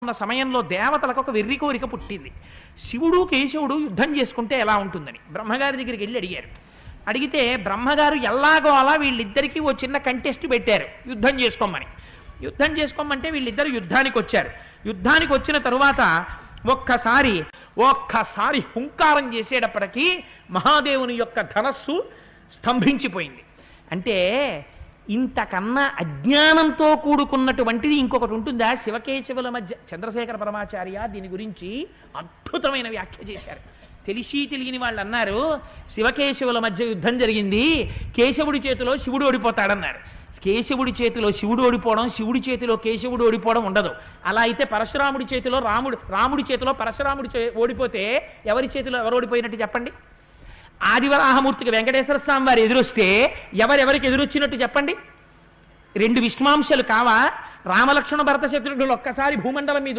ఉన్న సమయంలో దేవతలకు ఒక వెర్రి కోరిక పుట్టింది. శివుడు కేశవుడు యుద్ధం చేసుకుంటే ఎలా ఉంటుందని బ్రహ్మగారి దగ్గరికి వెళ్ళి అడిగారు. అడిగితే బ్రహ్మగారు ఎలాగో అలా వీళ్ళిద్దరికీ ఓ చిన్న కంటెస్ట్ పెట్టారు, యుద్ధం చేసుకోమని. యుద్ధం చేసుకోమంటే వీళ్ళిద్దరు యుద్ధానికి వచ్చారు. యుద్ధానికి వచ్చిన తరువాత ఒక్కసారి హుంకారం చేసేటప్పటికీ మహాదేవుని యొక్క ధనస్సు స్తంభించిపోయింది. అంటే ఇంతకన్నా అజ్ఞానంతో కూడుకున్నటువంటిది ఇంకొకటి ఉంటుందా? శివకేశవుల మధ్య చంద్రశేఖర పరమాచార్య దీని గురించి అద్భుతమైన వ్యాఖ్య చేశారు. తెలిసి తెలియని వాళ్ళు అన్నారు, శివకేశవుల మధ్య యుద్ధం జరిగింది, కేశవుడి చేతిలో శివుడు ఓడిపోతాడన్నారు. కేశవుడి చేతిలో శివుడు ఓడిపోవడం, శివుడి చేతిలో కేశవుడు ఓడిపోవడం ఉండదు. అలా అయితే పరశురాముడి చేతిలో రాముడి చేతిలో పరశురాముడి ఓడిపోతే ఎవరి చేతిలో ఎవరు ఓడిపోయినట్టు చెప్పండి? ఆదివరాహమూర్తికి వెంకటేశ్వర స్వామి వారు ఎదురొస్తే ఎవరెవరికి ఎదురొచ్చినట్టు చెప్పండి? రెండు విష్ణుమాంశాలు కావా? రామలక్ష్మణ భరత శత్రుఘ్నులు ఒక్కసారి భూమండలం మీద